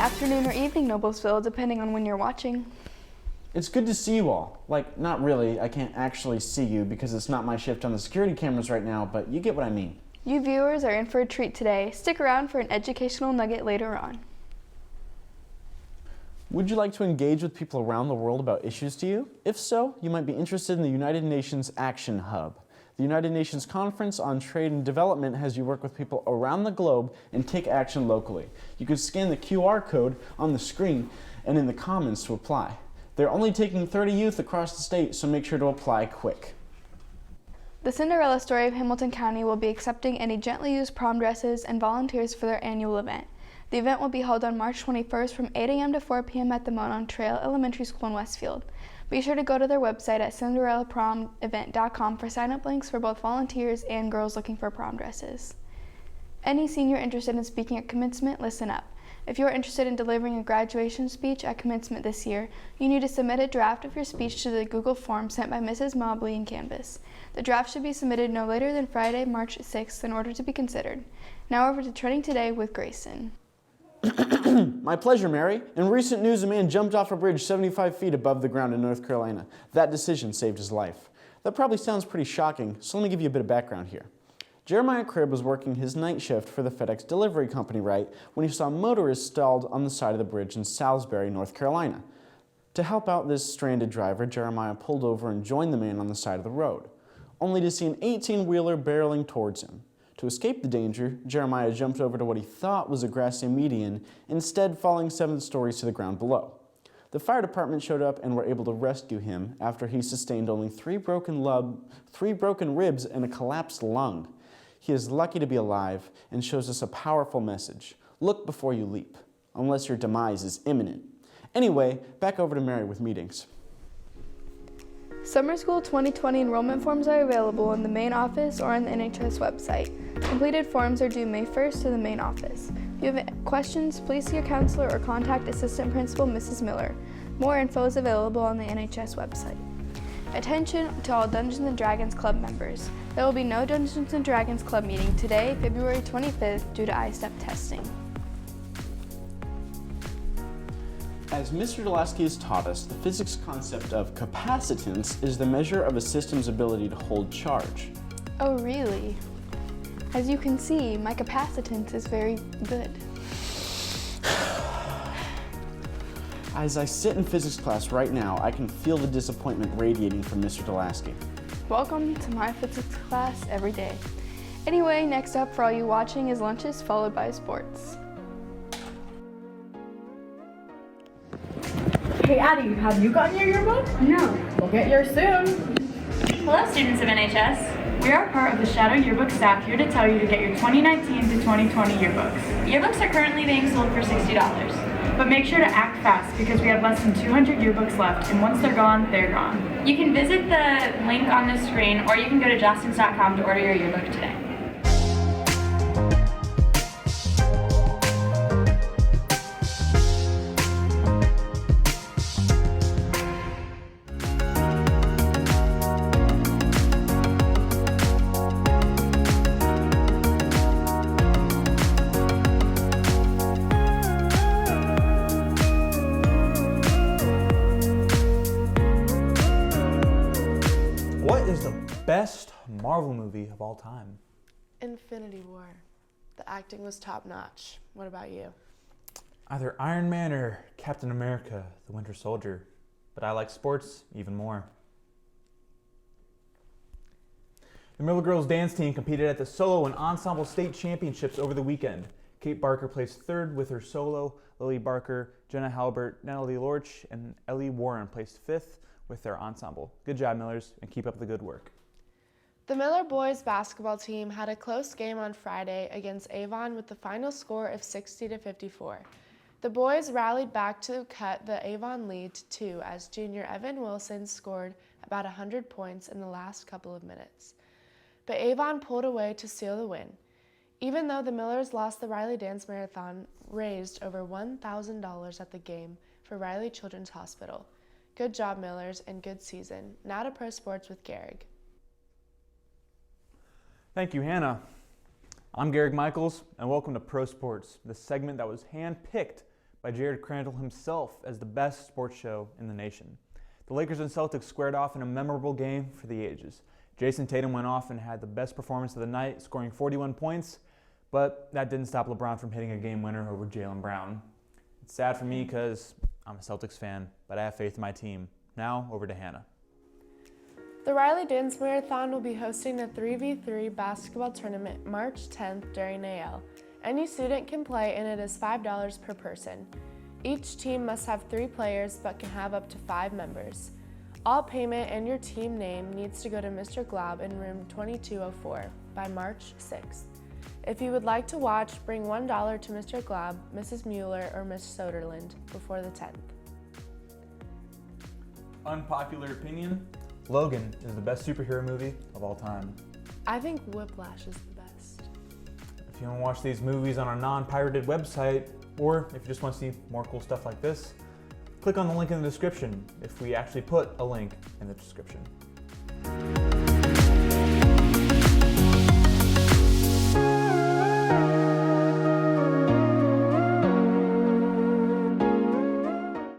afternoon or evening, Noblesville, depending on when you're watching. It's good to see you all. Like, not really. I can't actually see you because it's not my shift on the security cameras right now, but you get what I mean. You viewers are in for a treat today. Stick around for an educational nugget later on. Would you like to engage with people around the world about issues to you? If so, you might be interested in the United Nations Action Hub. The United Nations Conference on Trade and Development has you work with people around the globe and take action locally. You can scan the QR code on the screen and in the comments to apply. They're only taking 30 youth across the state, so make sure to apply quick. The Cinderella Story of Hamilton County will be accepting any gently used prom dresses and volunteers for their annual event. The event will be held on March 21st from 8 a.m. to 4 p.m. at the Monon Trail Elementary School in Westfield. Be sure to go to their website at cinderellapromevent.com for sign-up links for both volunteers and girls looking for prom dresses. Any senior interested in speaking at commencement, listen up. If you are interested in delivering a graduation speech at commencement this year, you need to submit a draft of your speech to the Google form sent by Mrs. Mobley in Canvas. The draft should be submitted no later than Friday, March 6th in order to be considered. Now over to Trending Today with Grayson. My pleasure, Mary. In recent news, a man jumped off a bridge 75 feet above the ground in North Carolina. That decision saved his life. That probably sounds pretty shocking, so let me give you a bit of background here. Jeremiah Cribb was working his night shift for the FedEx delivery company, right, when he saw motorists stalled on the side of the bridge in Salisbury, North Carolina. To help out this stranded driver, Jeremiah pulled over and joined the man on the side of the road, only to see an 18-wheeler barreling towards him. To escape the danger, Jeremiah jumped over to what he thought was a grassy median, instead falling 7 stories to the ground below. The fire department showed up and were able to rescue him after he sustained only 3 broken ribs and a collapsed lung. He is lucky to be alive and shows us a powerful message. Look before you leap, unless your demise is imminent. Anyway, back over to Mary with meetings. Summer School 2020 enrollment forms are available in the main office or on the NHS website. Completed forms are due May 1st to the main office. If you have questions, please see your counselor or contact Assistant Principal Mrs. Miller. More info is available on the NHS website. Attention to all Dungeons & Dragons Club members. There will be no Dungeons & Dragons Club meeting today, February 25th, due to ISTEP testing. As Mr. Dulaski has taught us, the physics concept of capacitance is the measure of a system's ability to hold charge. Oh, really? As you can see, my capacitance is very good. As I sit in physics class right now, I can feel the disappointment radiating from Mr. Dulaski. Welcome to my physics class every day. Anyway, next up for all you watching is lunches followed by sports. Hey Addie, have you gotten your yearbook? No. We'll get yours soon. Hello students of NHS. We are part of the Shadow Yearbook staff here to tell you to get your 2019 to 2020 yearbooks. Yearbooks are currently being sold for $60. But make sure to act fast because we have less than 200 yearbooks left, and once they're gone, they're gone. You can visit the link on the screen, or you can go to jostens.com to order your yearbook today. What is the best Marvel movie of all time? Infinity War. The acting was top-notch. What about you? Either Iron Man or Captain America, the Winter Soldier. But I like sports even more. The Miller Girls dance team competed at the solo and ensemble state championships over the weekend. Kate Barker placed 3rd with her solo, Lily Barker, Jenna Halbert, Natalie Lorch, and Ellie Warren placed 5th with their ensemble. Good job, Millers, and keep up the good work. The Miller boys basketball team had a close game on Friday against Avon with the final score of 60-54. The boys rallied back to cut the Avon lead to 2 as junior Evan Wilson scored about 100 points in the last couple of minutes. But Avon pulled away to seal the win. Even though the Millers lost the Riley Dance Marathon, raised over $1,000 at the game for Riley Children's Hospital. Good job, Millers, and good season. Now to Pro Sports with Garrig. Thank you, Hannah. I'm Garrig Michaels, and welcome to Pro Sports, the segment that was hand-picked by Jared Crandall himself as the best sports show in the nation. The Lakers and Celtics squared off in a memorable game for the ages. Jason Tatum went off and had the best performance of the night, scoring 41 points, but that didn't stop LeBron from hitting a game winner over Jaylen Brown. It's sad for me because I'm a Celtics fan, but I have faith in my team. Now, over to Hannah. The Riley Dance Marathon will be hosting a 3v3 basketball tournament March 10th during AL. Any student can play and it is $5 per person. Each team must have 3 players but can have up to 5 members. All payment and your team name needs to go to Mr. Glob in room 2204 by March 6th. If you would like to watch, bring $1 to Mr. Glob, Mrs. Mueller, or Miss Soderland before the 10th. Unpopular opinion, Logan is the best superhero movie of all time. I think Whiplash is the best. If you want to watch these movies on our non-pirated website, or if you just want to see more cool stuff like this, click on the link in the description if we actually put a link in the description.